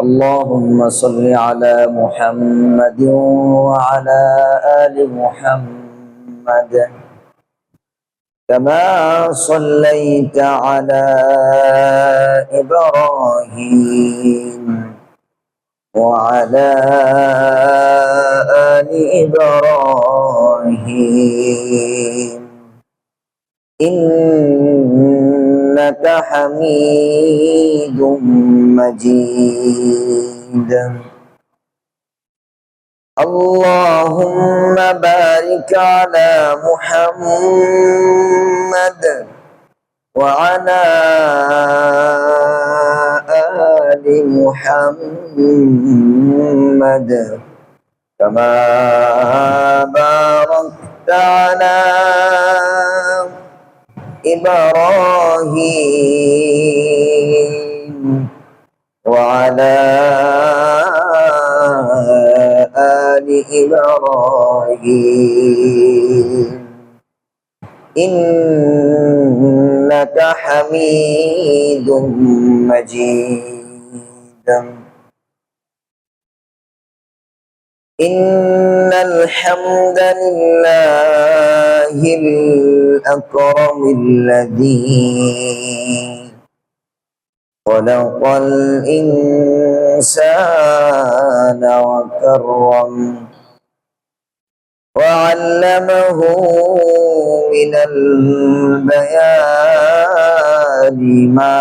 اللهم صل على محمد وعلى آل محمد كما صليت على إبراهيم وعلى آل إبراهيم إنك حميد مجيد. اللهم بارك على محمد وعلى آل محمد كما باركت على إبراهيم وعلى آل إبراهيم إنك حميد مجيد. إن الحمد لله الأكرم الذي خلق الإنسان وكرم وعلمه من البيان ما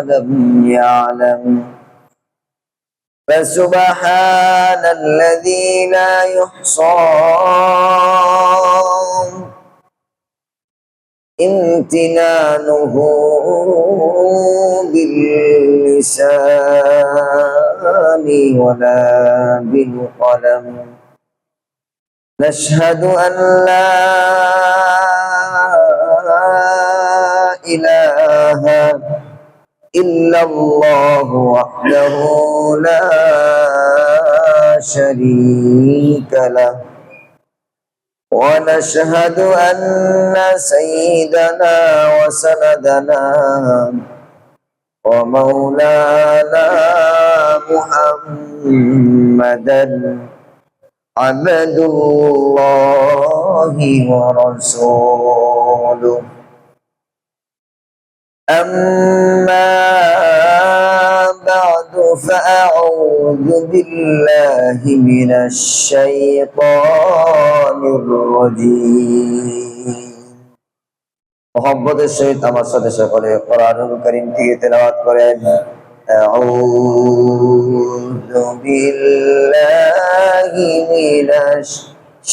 لم يعلم فسبحان الذي لا يحصى امتنانه باللسان ولا بالقلم. نشهد أن لا إله إلا الله وحده لا شريك له، ونشهد أن سيدنا وسندنا ومولانا محمدا عبد الله ورسوله. أما بعد فأعوذ بالله من الشيطان الرجيم। মোহাম্মদের সহিত আমার সাথে সকলে কোরআনুল কারীম থেকে তেলাওয়াত করেন। আউযু বিল্লাহি মিনাশ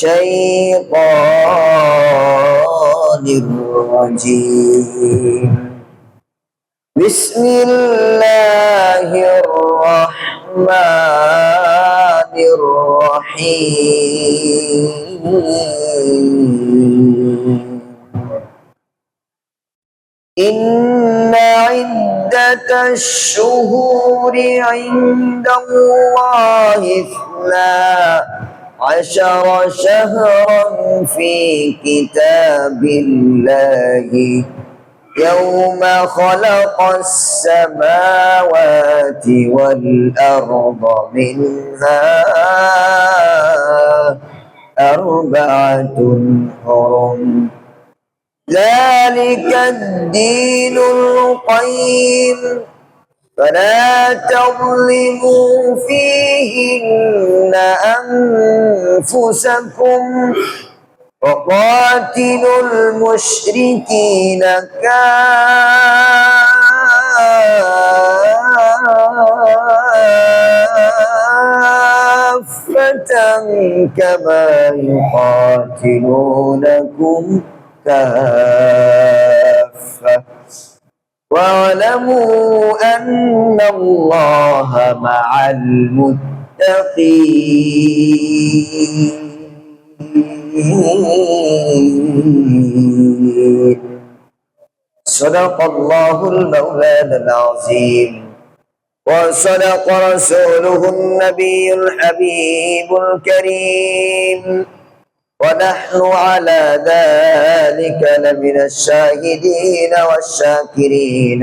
শাইতানির রাজীম। বিসমিল্লাহির রহমানির রহিম। إن عدة الشهور عند الله 12 شهرا في كتاب الله يوم خلق السماوات والأرض منها 4 حرم ذلك الدين القيم فلا تظلموا فيهن أنفسكم وقاتلوا المشركين كافة كما يقاتلونكم كافة واعلموا أن الله مع المتقين. صدق الله المولانا العظيم وصدق رسوله النبي الحبيب الكريم ونحن على ذلك لمن الشاهدين والشاكرين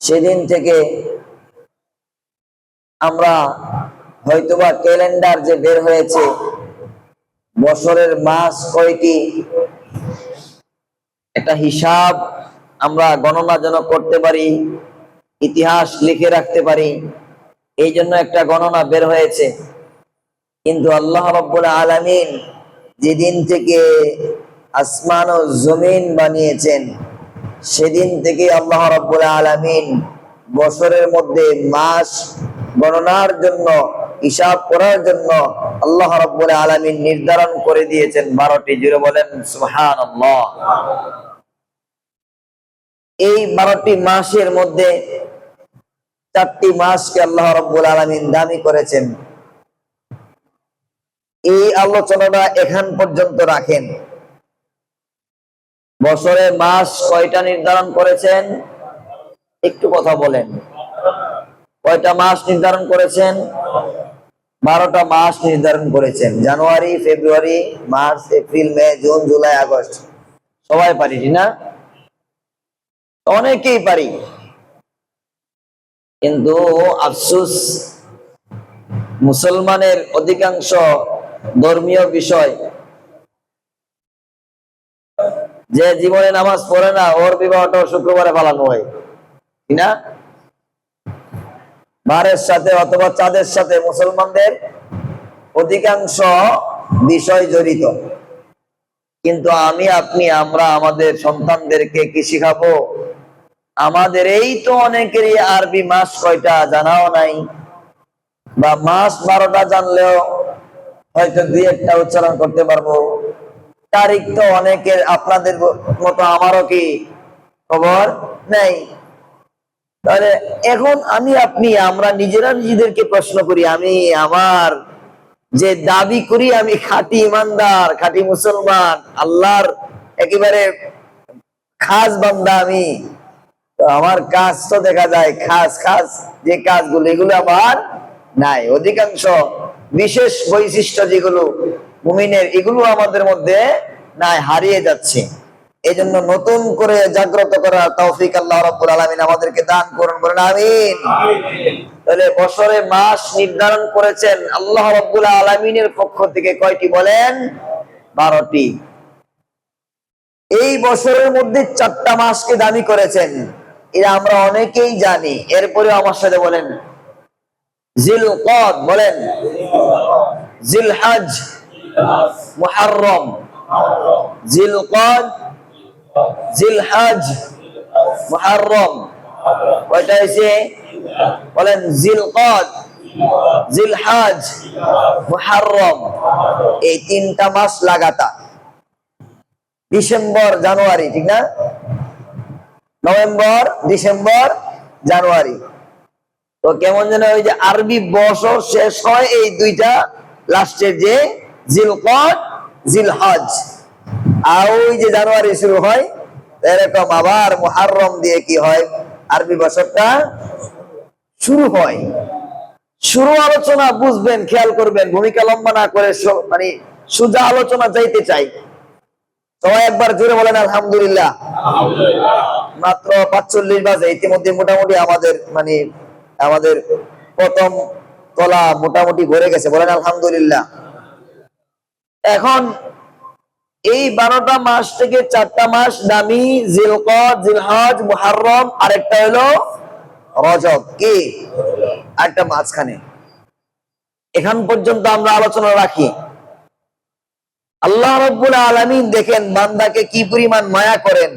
সেদিন থেকে আমরা হয়তোবা ক্যালেন্ডার যে বের হয়েছে, বছরের মাস কয়টি, একটা হিসাব আমরা গণনা যেন করতে পারি, ইতিহাস লিখে রাখতে পারি, এই জন্য একটা গণনা বের হয়েছে। কিন্তু আল্লাহ রাব্বুল আলামিন যেদিন থেকে আসমান ও জমিন বানিয়েছেন, সেদিন থেকে আল্লাহ রাব্বুল আলামিন বছরের মধ্যে মাস গণনার জন্য, হিসাব করার জন্য আল্লাহ রাব্বুল আলামিন নির্ধারণ করে দিয়েছেন 12টি। জুড়ে বলেন সুবহানাল্লাহ। এই 12টি মাসের মধ্যে 4টি মাসকে আল্লাহ রাব্বুল আলামিন দামি করেছেন। এই আলোচনাটা এখান পর্যন্ত রাখেন। বছরে মাস কয়টা নির্ধারণ করেছেন? একটু কথা বলেন। কয়টা মাস নির্ধারণ করেছেন? 12টা মাস নির্ধারণ করেছেন। জানুয়ারি, ফেব্রুয়ারি, মার্চ, এপ্রিল, মে, জুন, জুলাই, আগস্ট। সবাই পারি না? অনেকেই পারি, কিন্তু আফসোস মুসলমানের অধিকাংশ ধর্মীয় বিষয়, যে জীবনে নামাজ পড়ে না, ওর বিবাহটা শুক্রবারে পালানো হয় কিনা? বারের সাথে অথবা চাঁদের সাথে মুসলমানদের অধিকাংশ বিষয় জড়িত। কিন্তু আমি, আপনি, আমরা আমাদের সন্তানদেরকে কি শিখাবো? আমাদের এই তো অনেকেরই আরবি মাস কয়টা জানাও নাই, বা মাস 12টা জানলেও হয়তো 2-1টা উচ্চারণ করতে পারবো। তারিখ তো অনেকের, আপনাদের মতো আমারও কি খবর নেই। তাহলে এখন আমি, আপনি, আমরা নিজেরা নিজেদেরকে প্রশ্ন করি, আমি আমার যে দাবি করি আমি খাঁটি ইমানদার, খাঁটি মুসলমান, আল্লাহর একেবারে খাস বান্দা, আমি তো আমার কাজ তো দেখা যায় খাস খাস যে কাজগুলো, এগুলো আমার নাই। অধিকাংশ বিশেষ বৈশিষ্ট্য যেগুলো মুমিনের, এগুলো আমাদের মধ্যে নাই, হারিয়ে যাচ্ছে। এই জন্য নতুন করে জাগ্রত করার তৌফিক আল্লাহ রাব্বুল আলামিন আমাদেরকে দান করুন, বলেন আমিন। তাহলে বছরে মাস নির্ধারণ করেছেন আল্লাহ রাব্বুল আলামিনের পক্ষ থেকে কয়টি বলেন? 12টি। এই বছরের মধ্যে 4টা মাসকে দামি করেছেন, এটা আমরা অনেকেই জানি। এরপরে আমার সাথে বলেন জিলকদ, বলেন জিলহজ, মুহররম। জিলকদ, জিলহজ, মুহররম। কয়টা হয়েছে? বলেন জিলকদ, জিলহজ, মুহররম। এই 3টা মাস লাগাতার। ডিসেম্বর, জানুয়ারি, ঠিক না? নভেম্বর, ডিসেম্বর, জানুয়ারি। তো কেমন যেন ওই যে আরবি বছর শেষ হয় এই 2টা লাস্টের, যে জিলকদ, জিলহজ, আর ওই যে জানুয়ারি শুরু হয়, এরকম আবার মুহররম দিয়ে কি হয়? আরবি বছরটা শুরু হয়। শুরু আলোচনা বুঝবেন, খেয়াল করবেন, ভূমিকা লম্বা না করে মানে সোজা আলোচনা যাইতে চাই। সবাই একবার জোরে বলেন আলহামদুলিল্লাহ। মাত্র 45 বাজে, ইতিমধ্যে মোটামুটি আমাদের আমাদের প্রথম তলা মোটামুটি ভরে গেছে, বলেন আলহামদুলিল্লাহ। এখন এই 12টা মাস থেকে 4টা মাস দামি, জিলকদ, জিলহজ, মুহররম, আরেকটা হলো রজব। কি? আরেকটা মাঝখানে। এখান পর্যন্ত আমরা আলোচনা রাখি। আল্লাহ রাব্বুল আলামিন দেখেন বান্দাকে কি পরিমাণ মায়া করেন।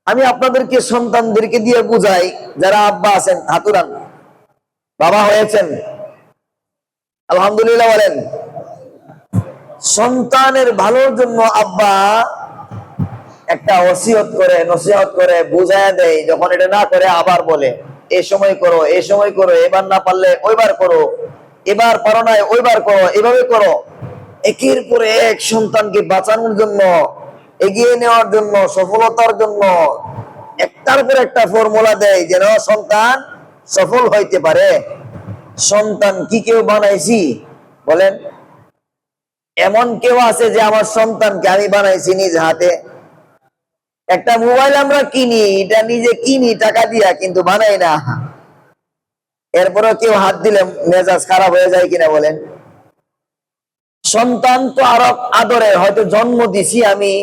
আমি আপনাদেরকে, সন্তানদেরকে দিয়ে বুঝাই, যারা আব্বা আছেন হাতুরান, বাবা হয়েছেন আলহামদুলিল্লাহ বলেন। সন্তানের ভালোর জন্য আব্বা একটা ওসিয়ত করে, নসিহত করে, বুঝায় দেয়। যখন এটা না করে আবার বলে, এই সময় করো, এই সময় করো, এবার না পারলে ওইবার করো, এবার পারো না ওইবার করো, এভাবে করো। একের পরে এক সন্তানকে বাঁচানোর জন্য, এগিয়ে নেওয়ার জন্য, সফলতার জন্য একটার পর একটা ফর্মুলা দেয়, যেন সন্তান সফল হইতে পারে। সন্তান কি কেউ বানাইছি? বলেন, এমন কেউ আছে যে আমার সন্তানকে আমি বানাইছি নিজ হাতে? একটা মোবাইল আমরা কিনি, এটা নিজে কিনি টাকা দিয়া, কিন্তু বানাই না। এরপরে কেউ হাত দিলে মেজাজ খারাপ হয়ে যায় কিনা বলেন? সন্তান তো আরো আদরের, হয়তো জন্ম দিছি আমি,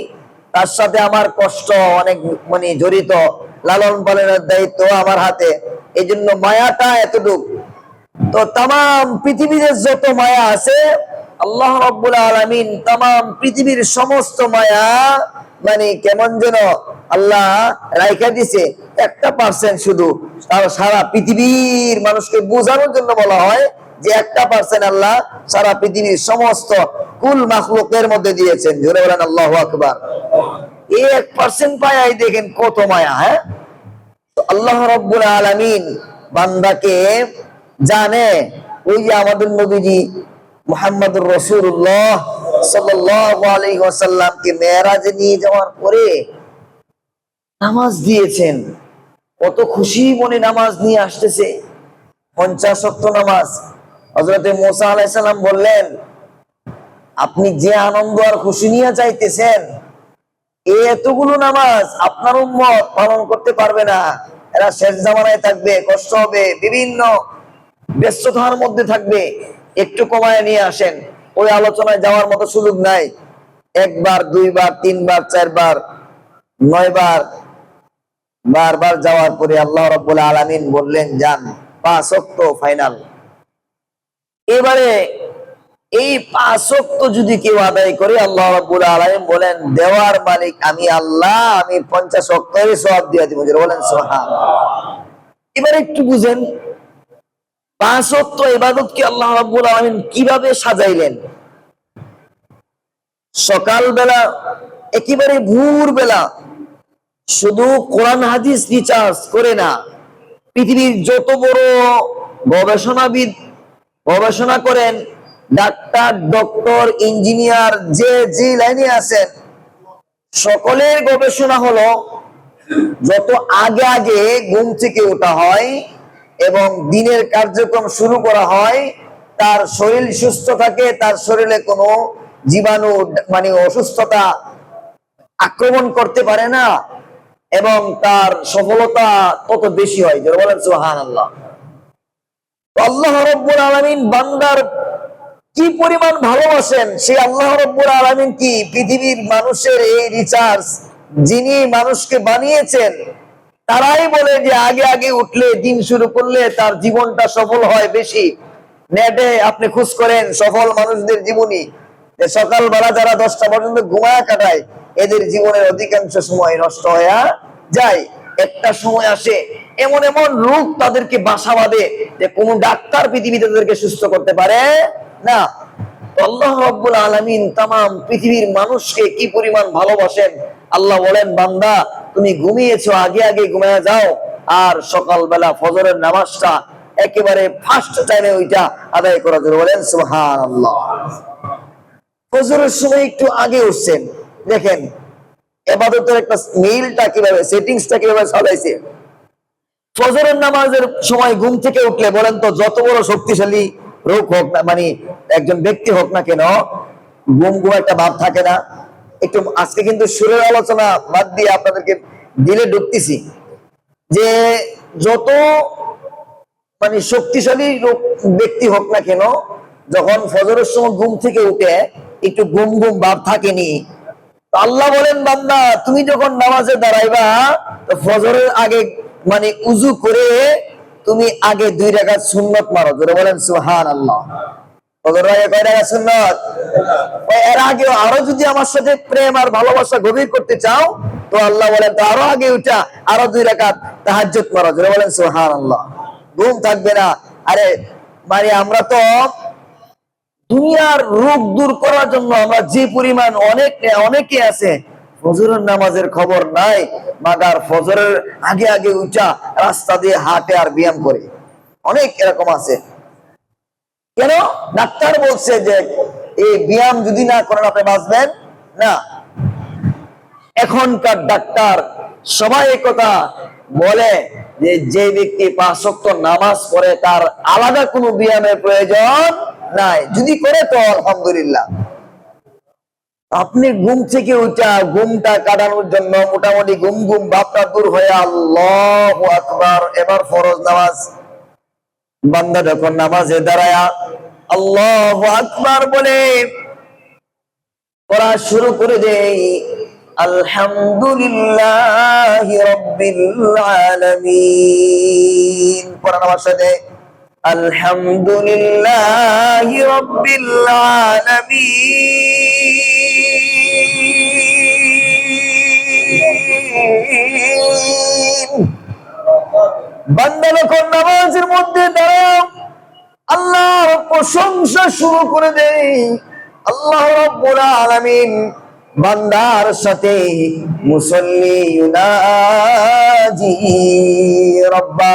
তার সাথে আমার কষ্ট অনেক মানে জড়িত, লালন পালনের দায়িত্ব আমার হাতে, এই জন্য মায়াটা এতটুক। তো তাম পৃথিবীতে যত মায়া আছে, আল্লাহ রাব্বুল আলামিন তাম পৃথিবীর সমস্ত মায়া মানে কেমন যেন আল্লাহ রাইখা দিছে 1% শুধু। সারা পৃথিবীর মানুষকে বোঝানোর জন্য বলা হয় যে 1% আল্লাহ সারা পৃথিবীর সমস্ত কুল মাখলুকের মধ্যে দিয়েছেন। জোরে বলেন আল্লাহু আকবার। এই 1% পায়াই দেখেন কত মায়া। হ্যাঁ, আল্লাহ রাব্বুল আলামিন বান্দাকে জানে। ওই যে আমাদের নবীজি মুহাম্মদুর রাসূলুল্লাহ সাল্লাল্লাহু আলাইহি ওয়াসাল্লামকে মেরাজে নিয়ে যাওয়ার পরে নামাজ দিয়েছেন, কত খুশি মনে নামাজ নিয়ে আসতেছে, 50 ওয়াক্ত নামাজ। হযরতে মুসা আলাইহিস সালাম বললেন, আপনি যে আনন্দ আর খুশি নিয়ে চাইতেছেন, এতগুলো নামাজ আপনার উম্মত পালন করতে পারবে না। এরা শেষ জামানায় থাকবে, কষ্ট হবে, বিভিন্ন ব্যস্ততার মধ্যে থাকবে, একটু কমায় নিয়ে আসেন। ওই আলোচনায় যাওয়ার মতো সুযোগ নাই। একবার, দুইবার, তিনবার, চারবার, 9বার, বারবার যাওয়ার পরে আল্লাহ রাব্বুল আলামিন বললেন, যান, 5 ওয়াক্ত ফাইনাল। এবারে এই 5 ওয়াক্ত যদি কেউ আদায় করে, আল্লাহ রাব্বুল আলামিন বলেন, দেওয়ার মালিক আমি আল্লাহ, আমি 50 ওয়াক্তের সওয়াব দিয়ে দিব। বলেন সুবহানাল্লাহ। এবারে একটু বুঝেন, 5 ওয়াক্ত ইবাদতকে আল্লাহ রাব্বুল আলামিন কিভাবে সাজাইলেন। সকালবেলা একেবারে ভোরবেলা শুধু কোরআন হাদিস রিসার্চ করে না, পৃথিবীর যত বড় গবেষণাবিদ গবেষণা করেন, ডাক্তার, ডক্টর, ইঞ্জিনিয়ার, যে লাইনে আছেন, সকলের গবেষণা হলো যত আগে আগে ঘুম থেকে ওঠা হয় এবং দিনের কার্যক্রম শুরু করা হয়, তার শরীর সুস্থ থাকে, তার শরীরে কোনো জীবাণু মানে অসুস্থতা আক্রমণ করতে পারে না, এবং তার সফলতা তত বেশি হয়। যারা বলেন সুবহানাল্লাহ। আল্লাহ রাব্বুল আলামিন বান্দার কি পরিমাণ ভালোবাসেন, সেই আল্লাহ রাব্বুল আলামিন কি পৃথিবীর মানুষের এই রিসার্চ, যিনি মানুষকে বানিয়েছেন, তারাই বলে যে আগে আগে উঠলে, দিন শুরু করলে তার জীবনটা সফল হয় বেশি। নেটে আপনি খোঁজ করেন সফল মানুষদের জীবনী, যে সকালবেলা যারা 10টা পর্যন্ত ঘুমায় কাটায়, এদের জীবনের অধিকাংশ সময় নষ্ট হয়ে যায়। একটা সময় আসে এমন এমন রোগ তাদেরকে বাসা বাঁধে যে কোনো ডাক্তার পৃথিবীতে তাদেরকে সুস্থ করতে পারে না। আল্লাহ রাব্বুল আলামিন তাম পৃথিবীর মানুষকে কি পরিমাণ ভালোবাসেন। আল্লাহ বলেন, বান্দা তুমি ঘুমিয়েছো, আগে আগে ঘুমিয়ে যাও, আর সকালবেলা ফজরের নামাজটা একেবারে ফার্স্ট টাইমে ওইটা আদায় করা যাবে। বলেন সুবহানাল্লাহ। ফজরের সময় একটু আগে উঠছেন, দেখেন ইবাদতের একটা মিলটা কিভাবে, সেটিংসটা কিভাবে চালাইছে। ফজরের নামাজের সময় ঘুম থেকে উঠলে বলেন তো, যত বড় শক্তিশালী রোগ হোক না, মানে একজন ব্যক্তি হোক না কেন, ঘুম ঘুম একটা ভাব থাকে না। একটু আজকে কিন্তু সুরের আলোচনা বাদ দিয়ে আপনাদেরকে দিলে ঢুকতেছি, যে যত মানে শক্তিশালী ব্যক্তি হোক না কেন, যখন ফজরের সময় ঘুম থেকে উঠে একটু ঘুম ঘুম ভাব থাকেনি। আল্লাহ বলেন, বান্দা তুমি যখন নামাজে দাঁড়াইবা, তো ফজরের আগে মানে উজু করে তুমি আগে 2 রাকাত সুন্নত মারো। জোরে বলেন সুবহানাল্লাহ। ফজরের আগে কয় রাকাত সুন্নত? এর আগে আরো যদি আমার সাথে প্রেম আর ভালোবাসা গভীর করতে চাও, তো আল্লাহ বলেন, তো আরো আগে উঠা আরো 2 রাকাত তাহাজ্জুদ মারো। জোরে বলেন সুবহানাল্লাহ। ঘুম থাকবে না। আরে মানে আমরা তো দুনিয়ার রোগ দূর করার জন্য আমরা যে পরিমাণ অনেকে আছে, ফজরের নামাজের খবর নাই, মাগার ফজরের আগে আগে উঠা রাস্তা দিয়ে হাঁটে আর ব্যায়াম করে, অনেক এরকম আছে। কেন? ডাক্তার বলছে যে এই ব্যায়াম যদি না করেন আপনি বাঁচবেন না। এখনকার ডাক্তার সবাই কথা বলে যে যে ব্যক্তি 5 ওয়াক্ত নামাজ পড়ে, তার আলাদা কোনো ব্যায়ামের প্রয়োজন নাই, যদি করে তো আলহামদুলিল্লাহ। আপনি ঘুম থেকে উঠা ঘুমটা কাটানোর জন্য মোটামুটি ঘুম ঘুম ভাবটা দূর হয়ে আল্লাহু আকবার, এবার ফরজ নামাজ। বান্দা যখন নামাজে দাঁড়ায়া আল্লাহু আকবার বলে পড়া শুরু করে দেই, আলহামদুলিল্লাহি রাব্বিল আলামিন, পড়া নামার সাথে আলহামদুলিল্লাহি রাব্বিল আলামিন। বান্দা যখন নামাজের মধ্যে দাঁড়াও আল্লাহর প্রশংসা শুরু করে দেই, আল্লাহ রাব্বুল আলামিন বান্দার সাথে মুসল্লি ইউনাজি রাব্বা,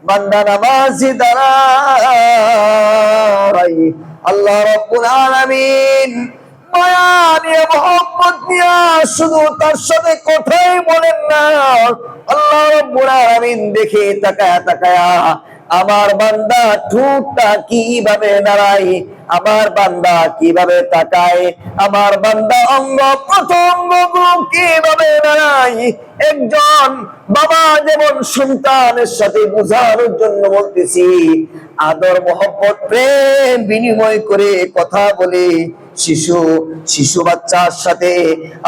বান্দা নামাজে দাঁড়ায় আল্লাহ রাব্বুল আলামিন মায়া নিয়ে মোহাম্মত নিয়ে শুধু তার সাথে কথাই বলেন না, আল্লাহ রাব্বুল আলামিন দেখে তাকায়া তাকায়া আমার বান্দা ঠোঁটটা কিভাবে নাড়ায়, আমার বান্দা কিভাবে তাকায়, আমার বান্দা অঙ্গ প্রত্যঙ্গ গুলো কিভাবে নাড়ায়। একজন বাবা যেমন সন্তানের সাথে বোঝানোর জন্য বলতেছি, আদর মোহব্বত প্রেম বিনিময় করে কথা বলে শিশু বাচ্চার সাথে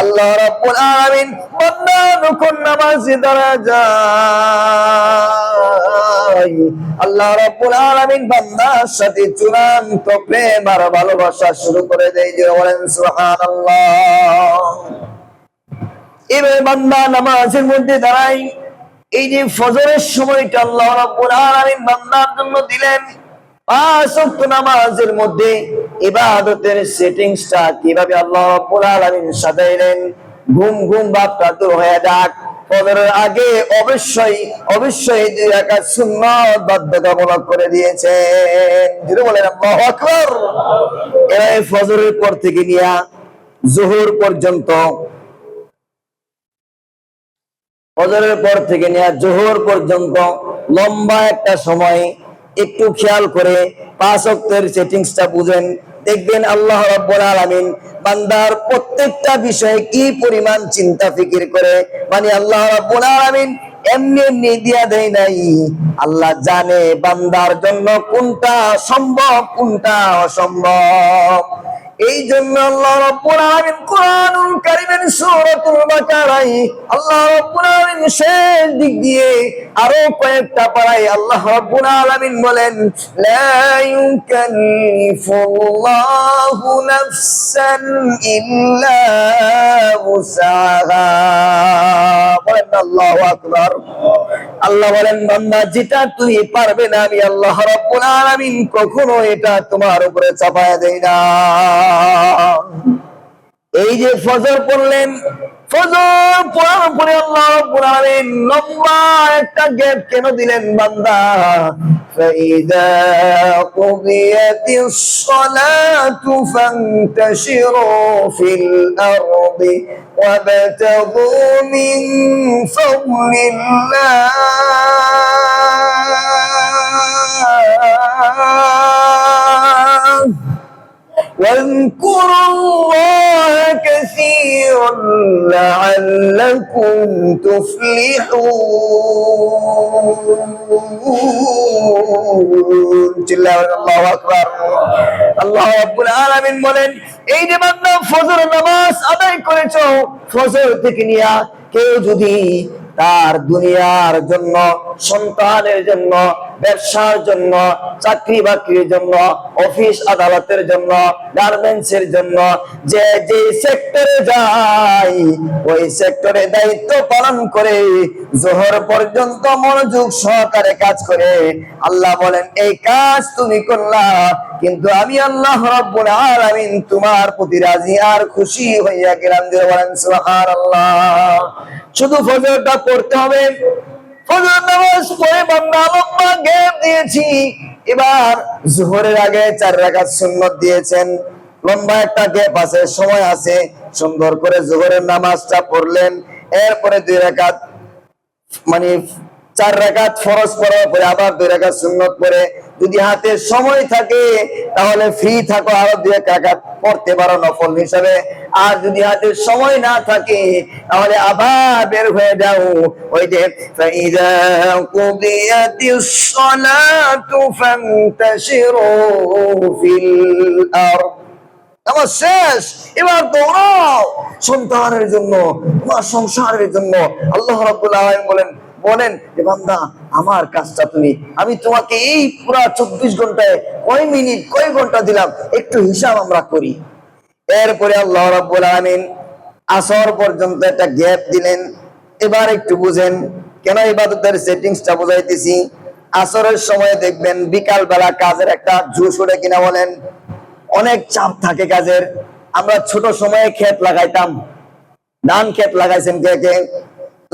আল্লাহ রাব্বুল আলামিন বান্দা যখন নামাজে দাঁড়া যায় আল্লাহ রাব্বুল আলামিন বান্দার সাথে চূড়ান্ত প্রেম আর ভালোবাসা শুরু করে দেয়। যে বলেন সুবহানাল্লাহ। এবার বান্দা নামাজের মধ্যে দাঁড়ায়, এই যে ফজরের সময়টা আল্লাহ রাব্বুল আলামিন বান্দার জন্য দিলেন, 5 ওয়াক্ত নামাজের মধ্যে ইবাদতের সেটিংসটা কিভাবে আল্লাহ রাব্বুল আলামিন সাজাইলেন, ঘুম ঘুম ভাবটা দূর হয়ে যাক। ফজরের আগে অবশ্যই 2 রাকাত সুন্নাত বাধ্যতামূলক করে দিয়েছেন। যদি বলেন আল্লাহু আকবার। এবার ফজরের পর থেকে নিয়ে যোহর পর্যন্ত, ফজরের পর থেকে নিয়ে যোহর পর্যন্ত লম্বা একটা সময় একটু খেয়াল করে 5 ওয়াক্তের সেটিংসটা বুঝেন, দেখবেন আল্লাহ রাব্বুল আলামিন বান্দার প্রত্যেকটা বিষয়ে কি পরিমাণ চিন্তা ফিকির করে। মানে আল্লাহ রাব্বুল আলামিন এমনি এমনি দিয়া দেয় নাই, আল্লাহ জানে বান্দার জন্য কোনটা সম্ভব কোনটা অসম্ভব। এই জন্য আল্লাহ রাব্বুল আলামিন কোরআনুল কারীমের সূরাতুল বাকারায় আল্লাহ রাব্বুল আলামিন শেষ দিক দিয়ে আরো কয়েকটা পারায় আল্লাহ রাব্বুল আলামিন বলেন, লা ইউকাল্লিফুল্লাহু নাফসান ইল্লা উসআহা। বলেন আল্লাহু আকবার। আল্লাহ বলেন, বান্দা যেটা তুমি পারবে না আমি আল্লাহ রাব্বুল আলামিন কখনো এটা তোমার উপরে চাপায়া দেই না। এই যে ফজর পড়লেন, ফজর পড়ার পরে আল্লাহ রাব্বুল আলামিন লম্বা একটা গ্যাপ কেন দিলেন? বান্দা فإذا قضيت الصلاة فانتشروا في الأرض وابتغوا من فضل الله واذكروا الله كثيرا لعلكم تفلحون। আল্লাহু আকবার। আল্লাহ রাব্বুল আলামিন বলেন, এই যে বান্দা ফজর নামাজ আদায় করেছো, ফজর থেকে নিয়া কেউ যদি তার দুনিয়ার জন্য, সন্তানের জন্য, ব্যবসার জন্য, চাকরি বাকরির জন্য, অফিস আদালতের জন্য, গার্মেন্টসের জন্য যে যে সেক্টরে যায় ওই সেক্টরে দায়িত্ব পালন করে যোহর পর্যন্ত মনোযোগ সহকারে কাজ করে, আল্লাহ বলেন এই কাজ তুমি করলা কিন্তু আমি আল্লাহ রাব্বুল আলামিন তোমার প্রতি রাজি আর খুশি হইয়া গেলাম। যে বলেন সুবহানাল্লাহ। শুধু ফজরটা পড়তে হবে, ফজর নামাজ পড়ে বান্দা লম্বা গ্যাপ দিয়েছি, এবার যোহরের আগে 4 রাকাত সুন্নাত দিয়েছেন, লম্বা একটা গ্যাপ আছে, সময় আছে, সুন্দর করে যোহরের নামাজটা পড়লেন, এরপরে 2 রাকাত মানে 4 রাকাত ফরজ পড়ার পরে আবার 2 রাকাত সুন্নত পড়ে, যদি হাতে সময় থাকে তাহলে ফ্রি থাকো, আরো 2 রাকাত পড়তে পারো নফল হিসাবে। আর যদি হাতে সময় না থাকে তাহলে আবার বের হয়ে যাও, ওই যে ফাইদা কুদিয়াতিস সালাতু ফান্তাশিরু ফিল আরদ, আমার শেষ, এবার দৌড়াও সন্তানের জন্য, তোমার সংসারের জন্য। আল্লাহ রাব্বুল আলামিন বলেন যে বান্দা আমার কাজটা তুমি, আমি তোমাকে এই পুরা 24 ঘন্টায় কয় মিনিট কয় ঘন্টা দিলাম একটু হিসাব আমরা করি। এরপরে আল্লাহ রাব্বুল আলামিন আসর পর্যন্ত একটা গ্যাপ দিলেন। এবার একটু বুঝেন কেন ইবাদতের সেটিংসটা বুঝাইতেছি। আসরের সময় দেখবেন বিকাল বেলা কাজের একটা জোশ ওঠে কিনা বলেন, অনেক চাপ থাকে কাজের। আমরা ছোট সময়ে ক্ষেত লাগাইতাম, ধান ক্ষেত লাগাইছেন কে কে?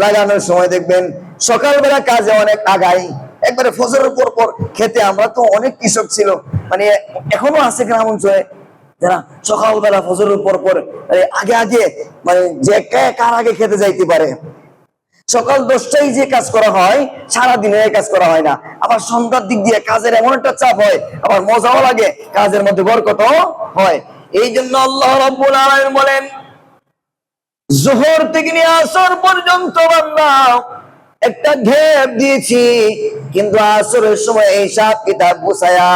লাগানোর সময় দেখবেন সকালবেলা কাজে অনেক আগাই, একবারে ফজরের পর পর খেতে। আমরা তো অনেক কৃষক ছিল, মানে এখনো আছে গ্রাম অঞ্চলে যারা সকালবেলা ফজরের পর পর আগে আগে, মানে যে কার আগে খেতে যাইতে পারে। সকাল 10টায় যে কাজ করা হয় সারা দিনে কাজ করা হয় না। আবার সন্ধ্যার দিক দিয়ে কাজের এমন একটা চাপ হয়, আবার মজাও লাগে, কাজের মধ্যে বরকত হয়। এই জন্য আল্লাহ রাব্বুল আলামিন বলেন যোহর থেকে নিয়ে আসর পর্যন্ত বান্দা একটা গ্যাপ দিয়েছি, কিন্তু আসরের সময় এই সব কিতাব গুছায়া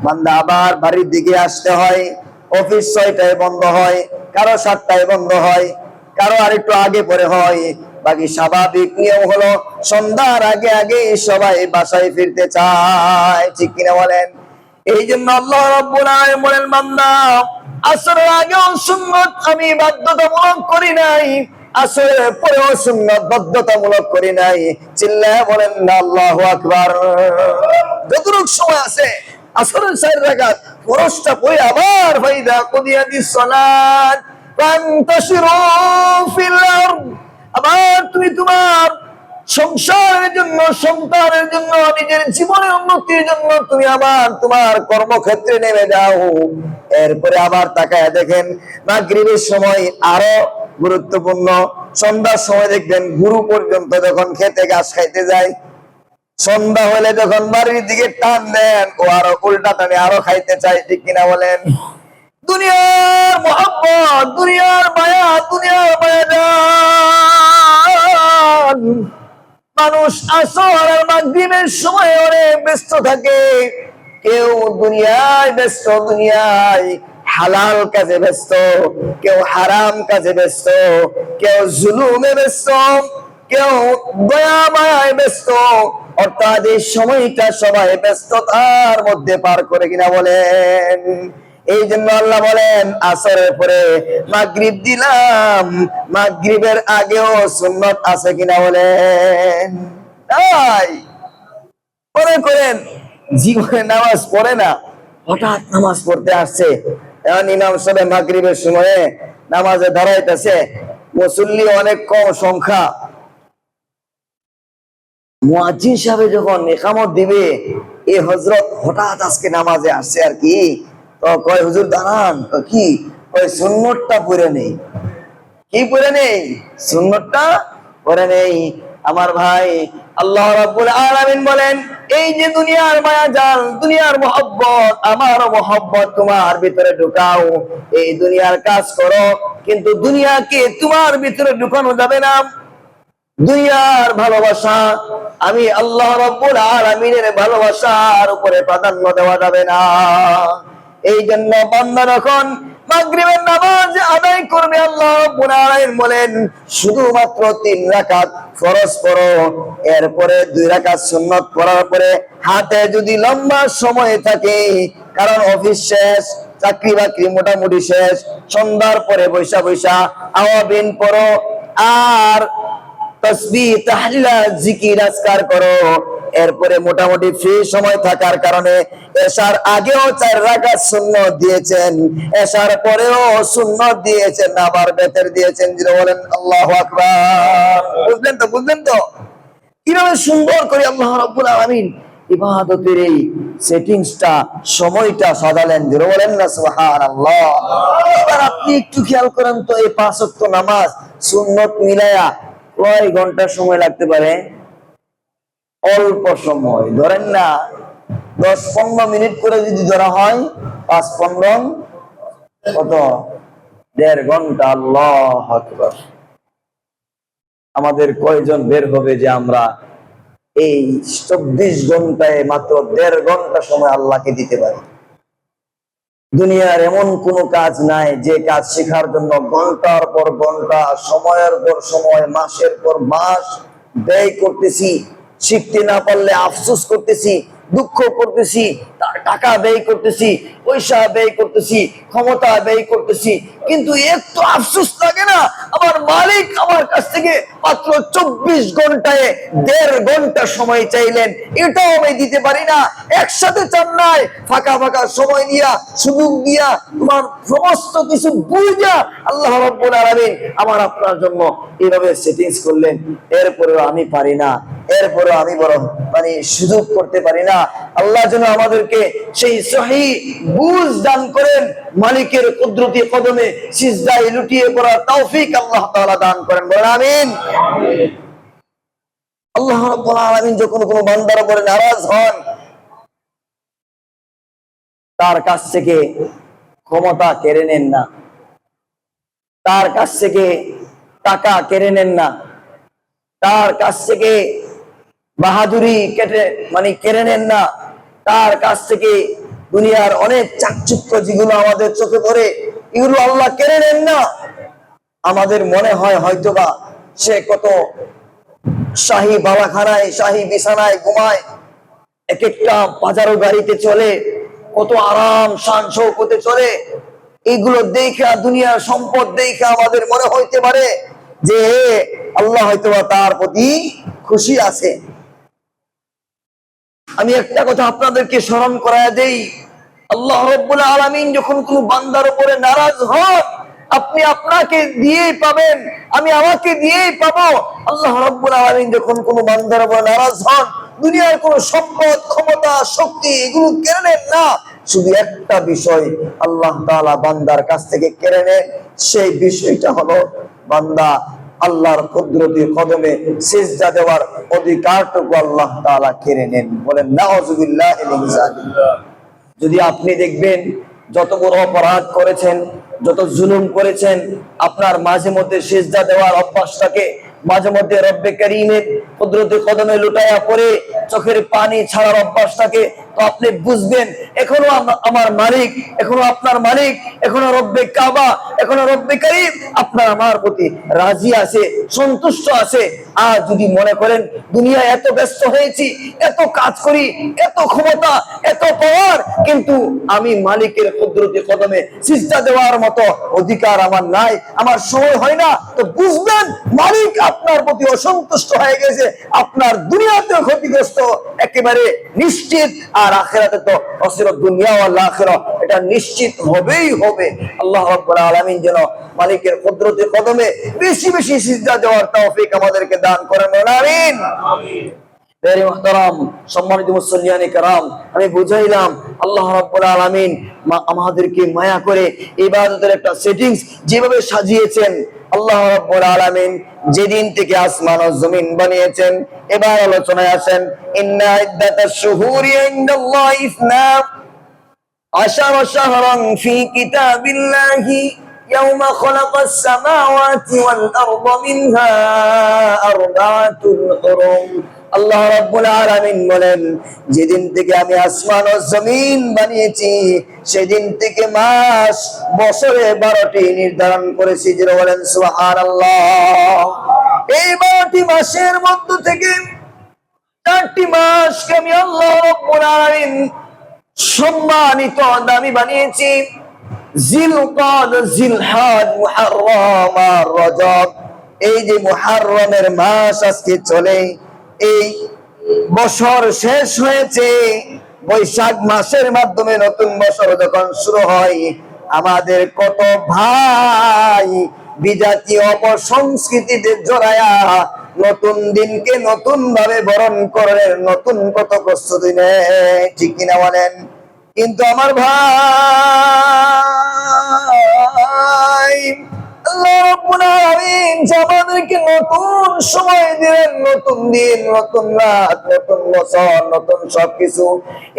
বান্দা আবার বাড়ির দিকে আসতে হয়। অফিস 6টায় বন্ধ হয়, কারো 7টায় বন্ধ হয়, কারো আর একটু আগে পরে হয়। বাকি স্বাভাবিক নিয়ম হলো সন্ধ্যার আগে আগে সবাই বাসায় ফিরতে চায়, ঠিক কিনা বলেন? এই জন্য আল্লাহ রাব্বুল আলামিন বলেন বান্দা আসরের আগেও সুন্নত আমি বাধ্যতামূলক করি নাই, আসরের পরেও সুন্নত বাধ্যতামূলক করি নাই। চিল্লায়া বলেন না আল্লাহু আকবার। যতটুকু সময় আছে আসরের 4 রাকাত ফরজটা পড়ে আবার ফাইদা কুদিয়াতিস সালাত ফান্তাশিরু ফিল আরদ, আবার তুমি তোমার সংসারের জন্য, সন্তানের জন্য, নিজের জীবনের উন্নতির জন্য তুমি আবার তোমার কর্মক্ষেত্রে নেমে যাও। এরপরে আবার তাকায় দেখেন মাগরিবের সময় আরো গুরুত্বপূর্ণ, সন্ধ্যার সময় দেখবেন গুরু পর্যন্ত যখন খেতে ঘাস খাইতে যায়, সন্ধ্যা হলে যখন বাড়ির দিকে টান দেন ও আরো উল্টা টানে আরো খাইতে চায়, ঠিক কিনা বলেন? দুনিয়ার মহব্বত, দুনিয়ার মায়া, দুনিয়ার মায়াজাল। মানুষ আসর আর মাগরিবের সময় অনেক ব্যস্ত থাকে। কেউ দুনিয়ায় ব্যস্ত, দুনিয়ায় হালাল কাজে ব্যস্ত, কেউ হারাম কাজে ব্যস্ত, কেউ জুলুমে ব্যস্ত, কেউ দয়া মায়ায় ব্যস্ত। অর্থাৎ এই সময়টা সবাই ব্যস্ততার মধ্যে পার করে কিনা বলেন? এই জন্য আল্লাহ বলেন আসরের পরে মাগরিব দিলাম, মাগরিবের আগেও সুন্নত আছে কিনা বলেন? তাই মনে করেন জীবনে নামাজ পড়ে না, হঠাৎ নামাজ পড়তে আসছে, এখন ইমাম সাহেব মাগরিবের সময়ে নামাজে দাঁড়াইতেছে, মুসল্লি অনেক কম সংখ্যা, মুয়াজ্জিন সাহেব যখন ইকামত দিবে, এই হযরত হঠাৎ আজকে নামাজে আসছে আর কি, তো কয় হুজুর দাঁড়ান, কি ওই সুন্নতটা পড়ে নেই। কি পড়ে নেই? সুন্নতটা পড়ে নেই। আমার ভাই আল্লাহ রাব্বুল আলামিন বলেন এই যে দুনিয়ার মায়াজাল, দুনিয়ার মহব্বত, আমার মহব্বত তোমার ভিতরে ঢুকাও, এই দুনিয়ার কাজ করো, কিন্তু দুনিয়াকে তোমার ভিতরে ঢুকানো যাবে না। দুনিয়ার ভালোবাসা আমি আল্লাহ রাব্বুল আলামিনের ভালোবাসার উপরে প্রাধান্য দেওয়া যাবে না। এই জন্য বান্দা যখন মাগরিবের নামাজ আদায় করবে, আল্লাহ রাব্বুল আলামিন বলেন শুধুমাত্র 3 রাকাত ফরজ পড়ো, এরপরে 2 রাকাত সুন্নাত পড়ার পরে হাতে যদি লম্বা সময় থাকে, কারণ অফিস শেষ, চাকরি বাকরি মোটামুটি শেষ, সন্ধ্যার পরে বৈশা বৈশা আওয়াবিন পড়ো আর তাসবিহ তাহলিল জিকির আজকার করো। এরপরে মোটামুটি ফ্রি সময় থাকার কারণে এশার আগেও 4 রাকাত সুন্নাত দিয়েছেন, এশার পরেও সুন্নাত দিয়েছেন, আবার বেতর দিয়েছেন। যিনি বলেন আল্লাহু আকবার। বুঝলেন তো কিভাবে সুন্দর করে আল্লাহ রাব্বুল আলামিন ইবাদতের এই সেটিংসটা, সময়টা সাজালেন। যিনি বলেন না সুবহানাল্লাহ। এবার আপনি একটু খেয়াল করেন তো, এই 5 ওয়াক্ত নামাজ সুন্নাত মিলায়া কয় ঘন্টা সময় লাগতে পারে? অল্প সময় ধরেন না 10-15 মিনিট করে যদি ধরা হয় 5-15 কত 1.5 ঘন্টা। আল্লাহু আকবার। আমাদের কয়জন বের হবে যে আমরা এই 24 ঘন্টায় মাত্র 1.5 ঘন্টা সময় আল্লাহকে দিতে পারি? দুনিয়ার এমন কোনো কাজ নাই যে কাজ শেখার জন্য ঘন্টার পর ঘন্টা, সময়ের পর সময়, মাসের পর মাস ব্যয় করতেছি। শিখতে না পারলে আফসোস করতেছি, দুঃখ করতেছি, টাকা ব্যয় করতেছি, পয়সা ব্যয় করতেছি, ক্ষমতা ব্যয় করতেছি, কিন্তু একটু আফসোস লাগে না আমার মালিক আমার কাছ থেকে মাত্র 24 ঘন্টায় 1.5 ঘন্টা সময় চাইলেন, এটাও আমি দিতে পারি না। একসাথে চান নাই, ফাঁকা ফাঁকা সময় দিয়া, সুযোগ দিয়া, তোমার সমস্ত কিছু বুঝা আল্লাহ রাব্বুল আলামিন আমার আপনার জন্য এইভাবে সেটিংস করলেন। এরপরেও আমি পারি না, এরপরেও আমি বড় সুযোগ করতে পারি না। আল্লাহ যেন আমাদেরকে সেই সহি বুঝ দান করেন, মালিকের কুদরতি কদমে সিজদায় লুটিয়ে পড়ার তৌফিক আল্লাহ তাআলা দান করেন, বলেন আমিন। আল্লাহ রাব্বুল আলামিন যখন কোনো বান্দার উপরে নারাজ হন, তার কাছ থেকে ক্ষমতা কেড়ে নেন না, তার কাছ থেকে টাকা কেড়ে নেন না, তার কাছ থেকে বাহাদুরি কেড়ে নেন না, তার কাছ থেকে দুনিয়ার অনেক চাকচিক্য যেগুলো আমাদের চোখে পড়ে এগুলো আল্লাহ কেড়ে নেন না। আমাদের মনে হয় হয়তোবা সে কত শাহী বালাখানায়, শাহী বিছানায় ঘুমায়, এক একটা বাজারও গাড়িতে চলে, কত আরাম শান শৌকতে চলে। এইগুলো দেখা, দুনিয়ার সম্পদ দেখা আমাদের মনে হইতে পারে যে আল্লাহ হয়তোবা তার প্রতি খুশি আছে। আমি একটা কথা আপনাদেরকে স্মরণ করায় দেই, আল্লাহ রাব্বুল আলামিন যখন কোনো বান্দার উপরে নারাজ হন, আপনি আপনাকে দিয়েই পাবেন, আমি আমাকে দিয়েই পাবো। আল্লাহ রাব্বুল আলামিন যখন কোনো বান্দার উপরে নারাজ হন, দুনিয়ার কোনো সম্পদ, ক্ষমতা, শক্তি এগুলো কেড়ে নেন না। শুধু একটা বিষয় আল্লাহ তাআলা বান্দার কাছ থেকে কেড়ে নেন, সেই বিষয়টা হলো বান্দা আল্লাহর কুদরতি কদমে সিজদা দেওয়ার অধিকারটুকু আল্লাহ তাআলা কেড়ে নেন, বলেন নাউযুবিল্লাহি মিন যালিক। যদি আপনি দেখবেন যত বড় অপরাধ করেছেন, যত জুলুম করেছেন, আপনার মাঝে মধ্যে সিজদা দেওয়ার অভ্যাসটাকে, মাঝে মধ্যে রব্বে কারীমের কুদরতি কদমে লুটায়া পড়ে চোখের পানি ছাড়ার অভ্যাসটাকে, তো আপনি বুঝবেন এখনো আমার মালিক, এখনো আপনার মালিক, এখনো রব্বে কাবা, এখনো রব্বে কারীম আপনার আমার প্রতি রাজি আছে, সন্তুষ্ট আছে। আর যদি মনে করেন দুনিয়ায় এত ব্যস্ত হয়েছি, এত কাজ করি, এত ক্ষমতা, এত পাওয়ার, কিন্তু আমি মালিকের কুদরতি কদমে সিজদা দেওয়ার মতো অধিকার আমার নাই, আমার সময় হয় না, তো বুঝবেন মালিক আপনার প্রতি অসন্তুষ্ট হয়ে গেছে, আপনার দুনিয়াতে ক্ষতিগ্রস্ত একেবারে নিশ্চিত, আর আখিরাতে তো অসিরত দুনিয়া ওয়াল আখিরা, এটা নিশ্চিত হবেই হবে। আল্লাহ রাব্বুল আলামিন যেন মালিকের কুদরতি কদমে বেশি বেশি সিজদা দেওয়ার তৌফিক আমাদেরকে দান করেন, আমিন। মেরে মুহতারাম, সম্মানিত মুসল্লিয়ানে কেরাম, আমি বুঝাইলাম আল্লাহ রাব্বুল আলামিন আমাদেরকে মায়া করে ইবাদতের একটা সেটিংস যেভাবে সাজিয়েছেন। আল্লাহ রাব্বুল আলামিন যেদিন থেকে আসমান ও জমিন বানিয়েছেন, এবার আলোচনায় আসেন, ইন্না ইদ্দাতাশ শুহুরি ইনদাল্লাহি 12 শাহরান ফি কিতাবিল্লাহি ইয়াওমা খালাকাস সামাওয়াতি ওয়াল আরদা মিনহা আরবাআতুন হুরুম। আল্লাহ রাব্বুল আলামিন বলেন, যেদিন থেকে আমি আসমান ও জমিন বানিয়েছি সেদিন থেকে মাস বছরে 12টি নির্ধারণ করেছি। যারা বলেন সুবহানাল্লাহ। এই 12টি মাসের মধ্য থেকে 4টি মাসকে আমি আল্লাহ রাব্বুল আলামিন সম্মানিত দামি বানিয়েছি। জিলকাদ, জিলহাদ, মুহররম আর রজব। এই যে মুহররমের মাস আজকে চলে, এই বছর শেষ হয়েছে, বৈশাখ মাসের মাধ্যমে নতুন বছর যখন শুরু হয়, আমাদের কত ভাই বিজাতীয় অপসংস্কৃতিতে জড়ায়া নতুন দিনকে নতুন ভাবে বরণ করে নতুন কত প্রস্তুতি নেয়, ঠিক কিনা বলেন? কিন্তু আমার ভাই আল্লাহ রাব্বুল আলামিন যে আমাদেরকে নতুন সময় দিলেন, নতুন দিন, নতুন রাত, নতুন বছর, নতুন সবকিছু।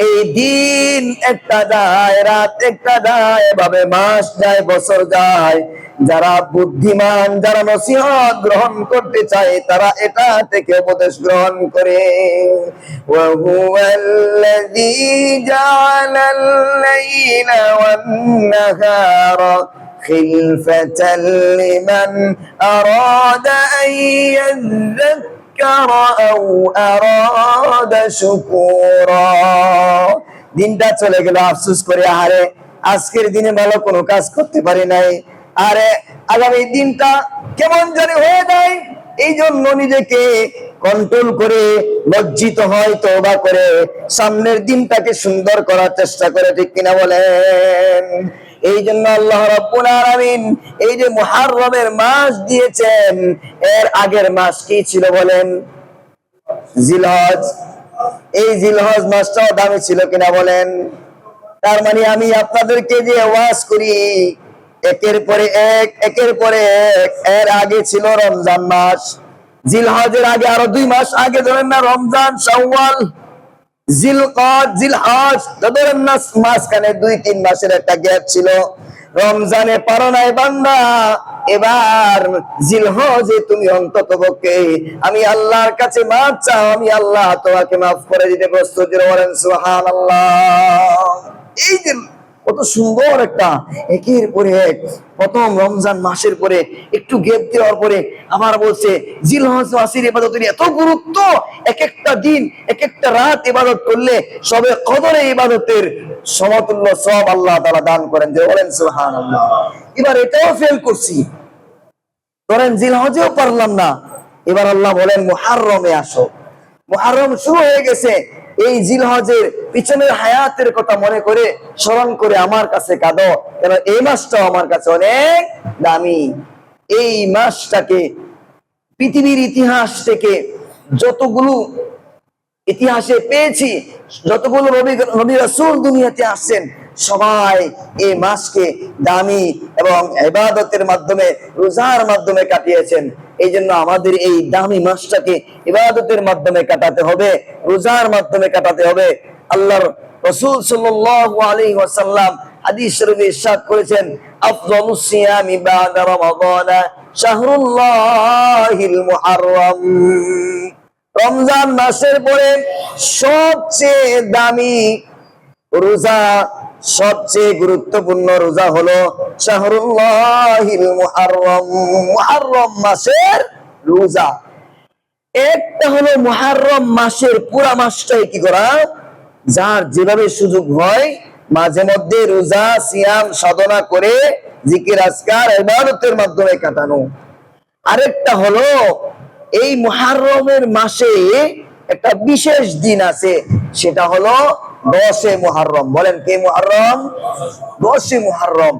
এই দিন একটা যায়, রাত একটা যায়, এভাবে মাস যায়, বছর যায়। যারা বুদ্ধিমান, যারা নসিহত গ্রহণ করতে চায়, তারা এটা থেকে উপদেশ গ্রহণ করে। وهو الذي جعل الليل والنهار خلفة لمن أراد أن يذكر أو أراد شكورا। দিনটা চলে গেল আফসোস করে, আরে আজকের দিনে ভালো কোনো কাজ করতে পারি নাই, আরে আগামী দিনটা কেমন জানি হয়ে যায়। এই জন্য নিজেকে কন্ট্রোল করে লজ্জিত হয়, তওবা করে সামনের দিনটাকে সুন্দর করার চেষ্টা করে, ঠিক কিনা বলেন? এই জন্য আল্লাহ রাব্বুল আলামিন এই যে মুহররমের মাস দিয়েছেন, এর আগের মাস কি ছিল বলেন? জিলহজ। এই জিলহজ মাসটাও দামি ছিল কিনা বলেন? তার মানে আমি আপনাদেরকে যে ওয়াজ করি একের পরে এক, একের পরে এক, এর আগে ছিল রমজান মাস, জিলহজের আগে আরো 2 মাস আগে ধরেন না রমজান, শাওয়াল, জিলকদ, জিলহজ, ধরেন না মাঝখানে 2-3 মাসের একটা গ্যাপ ছিল। রমজানে পারো নাই বান্দা, এবার জিলহজে তুমি অন্তত পক্ষে আমি আল্লাহর কাছে মাফ চাও, আমি আল্লাহ তোমাকে মাফ করে দিতে প্রস্তুত। বলেন সুবহানাল্লাহ। এই যে কত সুন্দর একটা একের পরে এক, প্রথম রমজান মাসের পরে একটু গ্যাপ দেওয়ার পরে আবার বলছে জিলহজ মাসের ইবাদতের এত গুরুত্ব, এক একটা দিন, এক একটা রাত ইবাদত করলে সবে কদরে ইবাদতের সমতুল্য সব আল্লাহ তাআলা দান করেন। যে বলেন সুবহানাল্লাহ। এবার এটাও ফেল করছি, ধরেন জিলহজেও পারলাম না, এবার আল্লাহ বলেন মুহররমে আসো। মুহররম শুরু হয়ে গেছে, এই জিলহজের পিছনের হায়াতের কথা মনে করে স্মরণ করে আমার কাছে কাঁদো, কেন এই মাসটাও আমার কাছে অনেক দামি। এই মাসটাকে পৃথিবীর ইতিহাস থেকে যতগুলো ইতিহাসে পেয়েছি, যতগুলো নবী রাসূল দুনিয়াতে আসছেন, সবাই এই মাসকে দামি এবং ইবাদতের মাধ্যমে, রোজার মাধ্যমে কাটিয়েছেন। এই জন্য আমাদের এই দামি মাসটাকে ইবাদতের মাধ্যমে কাটাতে হবে, রোজার মাধ্যমে কাটাতে হবে। আল্লাহর রাসূল সাল্লাল্লাহু আলাইহি ওয়াসাল্লাম হাদিস শরীফে ইরশাদ করেছেন, আফদালুস সিয়ামি বাদা রমাদানা শাহরুল্লাহিল মুহররম। রমজান মাসের পরে সবচেয়ে দামি রোজা, সবচেয়ে গুরুত্বপূর্ণ রোজা হলো শাহরুল্লাহিল মুহররম, মুহররম মাসের রোজা। একটা হলো মুহররম মাসের পুরা মাসটাই কি করা, যার যেভাবে সুযোগ হয় মাঝে মধ্যে রোজা সিয়াম সাধনা করে জিকির আজকার ইবাদতের মাধ্যমে কাটানো। আরেকটা হলো এই মুহররমের মাসে একটা বিশেষ দিন আছে, সেটা হলো 10-এ মুহররম। বলেন কে মুহররম? 10-এ মুহররম।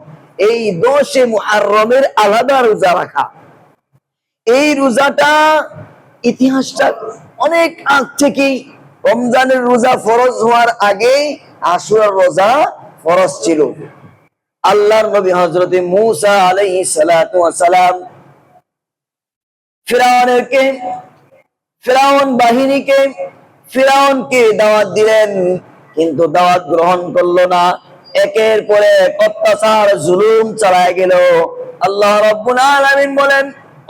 এই 10-এ মুহররমের আলাদা রোজা রাখা। এই রোজাটা ইতিহাসটা অনেক আগ থেকেই, রমজানের রোজা ফরজ হওয়ার আগেই আশুরার রোজা ফরজ ছিল। আল্লাহর নবী হযরতে মূসা আলাইহিস সালাতু ওয়াস সালাম ফিরাউন বাহিনীকে, ফিরাউনকে দাওয়াত দিলেন, কিন্তু দাওয়াত গ্রহণ করলো না। একের পর এক অত্যাচার জুলুম চালায় গেল। আল্লাহ রাব্বুল আলামিন বলেন,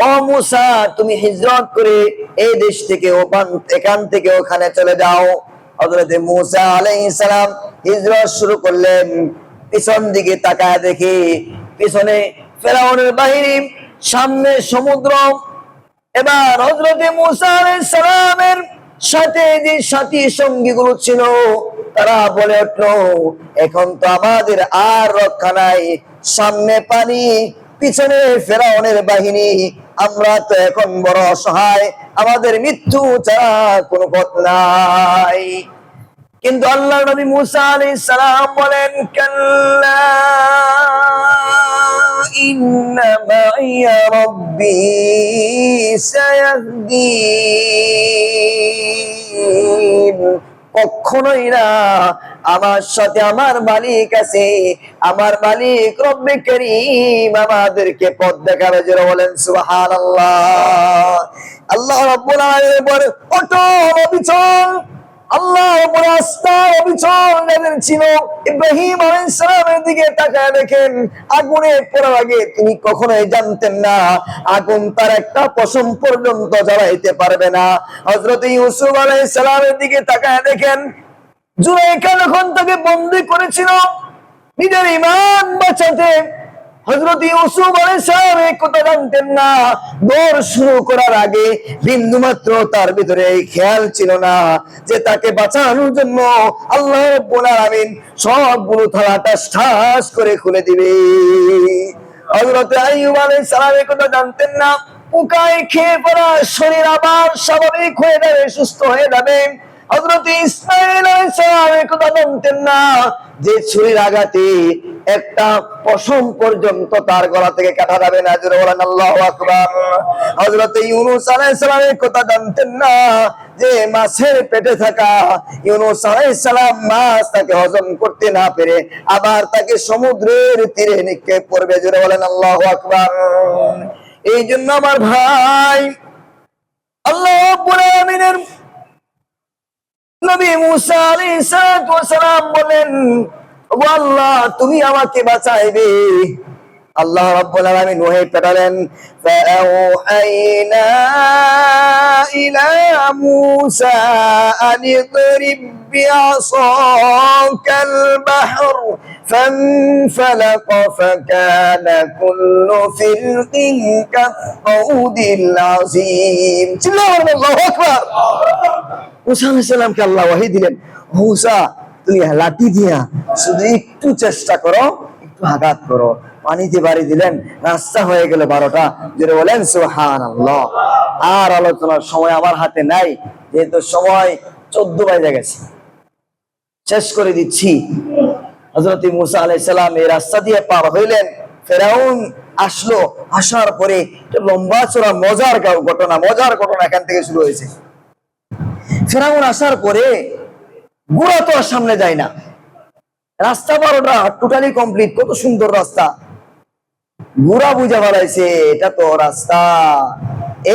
ও মূসা, তুমি হিজরত করে এই দেশ থেকে এখান থেকে ওখানে চলে যাও। হযরতে মূসা আলাইহিস সালাম হিজরত শুরু করলেন। পিছন দিকে তাকায় দেখে পিছনে ফিরাউনের বাহিনী, সামনে সমুদ্র। এবার হযরতে মূসা আলাইহিস সালামের সাথে যে সাথী সঙ্গী গুলো ছিল, তারা বলে উঠলো, এখন তো আমাদের আর রক্ষা নাই, সামনে পানি, পিছনে ফিরাউনের বাহিনী, আমরা তো এখন বড় অসহায়, আমাদের মৃত্যু ছাড়া কোনো পথ নাই। কিন্তু আল্লাহর নবী মূসা আলাইহিস সালাম বলেন, কাল্লা ইন্না মাইয়া রাব্বি সায়াহদিন। পক্ষ কখনোই না। আমার সাথে আমার মালিক আছে, আমার মালিক রব্বে কারীম আমাদেরকে পথ দেখাবে। যারা বলেন সুবহানাল্লাহ। আল্লাহ রাব্বুল আলামিনের পরে অটল অবিচল, আল্লাহ উপরে আস্থা অবিচল যাদের ছিল, ইব্রাহিম আলাইহিস সালামের দিকে তাকায় দেখেন আগুনে পড়ার আগে তিনি কখনোই জানতেন না আগুন তার একটা পশম পর্যন্ত জ্বালাইতে পারবে না। হযরত ইউসুফ আলাইহিস সালামের দিকে তাকায় দেখেন জুলাইখা যখন তাকে বন্দী করেছিল নিজের ঈমান বাঁচাতে, হযরত ইউসুফ আলাইহিস সালাম এই কথা জানতেন না। দৌড় শুরু করার আগে বিন্দুমাত্র তার ভিতরে এই খেয়াল ছিল না যে তাকে বাঁচানোর জন্য আল্লাহ রাব্বুল আলামিন সবগুলো থালা টাস ঠাস করে খুলে দিবে। হযরত আইয়ুব আলাইহিস সালাম এই কথা জানতেন না পোকায় খেয়ে পড়া শরীর আবার স্বাভাবিক হয়ে যাবে, সুস্থ হয়ে যাবে। হযরত ইসমাঈল আলাইহিস সালাম এই কথা জানতেন না যে ছুরির আঘাতে একটা পশম পর্যন্ত তার গলা থেকে কাটা যাবে না। জোরে বলেন আল্লাহু আকবার। হযরত ইউনূস আলাইহিস সালাম এই কথা জানতেন না যে মাছের পেটে থাকা ইউনূস আলাইহিস সালাম মাছ তাকে হজম করতে না পেরে আবার তাকে সমুদ্রের তীরে নিক্ষেপ করবে। জোরে বলেন আল্লাহু আকবার। এই জন্য আমার ভাই আল্লাহ রাব্বুল আলামিনের নবী মুসা আলাইহিস সালাম বলেন, ও আল্লাহ তুমি আমাকে বাঁচাইবে। আল্লাহ রাব্বুল আলামিন ওহী পাঠালেন, ফাআউহাইনা ইলা মুসা আন ইদরিব বিআসাকাল বাহর فانفلق فكان كل فرق كالطود العظيم। আল্লাহু আকবার। মুসা আলাইহিস সালামকে আল্লাহ ওহী দিলেন, মুসা তুমি লাঠি দিয়া শুধু একটু চেষ্টা করো, একটু আঘাত করো। পানিতে বাড়ি দিলেন, রাস্তা হয়ে গেল 12টা। যেটা বলেন সুবহানাল্লাহ। আর আলোচনার সময় আমার হাতে নাই, যেহেতু সময় 14 বাজে গেছে, শেষ করে দিচ্ছি। হযরত মুসা আলাইহিস সালাম এই রাস্তা দিয়ে পার হইলেন, ফেরাউন আসলো। আসার পরে লম্বা চড়া মজার ঘটনা এখান থেকে শুরু হয়েছে। ফেরাউন আসার পরে ঘোড়া তো আর সামনে যায় না, রাস্তা 12টা টোটালি কমপ্লিট, কত সুন্দর রাস্তা। ঘোড়া বুঝা বাড়াইছে এটা তো রাস্তা,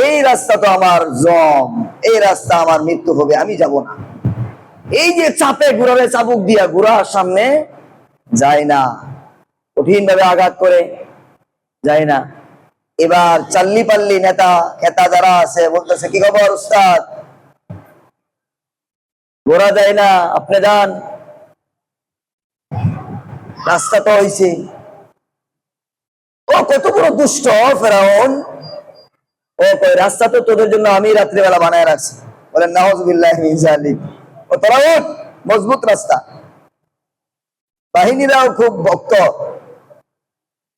এই রাস্তা তো আমার জম, এই রাস্তা আমার মৃত্যু হবে, আমি যাব না। এই যে চাপে ঘোড়ারে চাবুক দিয়া ঘোড়া সামনে যায় না, কঠিন ভাবে আঘাত করে যায় না। এবার চাল্লি পাল্লি নেতা খেতা যারা আছে বলতেছে, কি খবর উস্তাদ, ঘোড়া যায় না, আপনি যান, রাস্তা তো হয়েছে। ও কত বড় দুষ্ট ফেরাউন, ও কই রাস্তা তো তোদের জন্য আমি রাত্রিবেলা বানায় রাখছি। বলেন নাউযুবিল্লাহি মিন যালিক। ও তোরা উঠ, মজবুত রাস্তা। বাহিনীরাও খুব ভক্ত,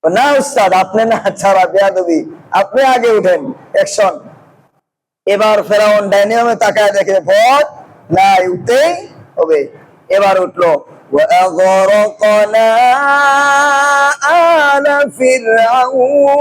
না উস্তাদ আপনি না, ছাড়া বেয়াদবি, আপনি আগে উঠেন, অ্যাকশন। এবার ফেরাউন ডাইনিয়ামে তাকায় দেখে পথ নাই, উঠতেই হবে। এবার উঠলো, وأغرقنا آل فرعون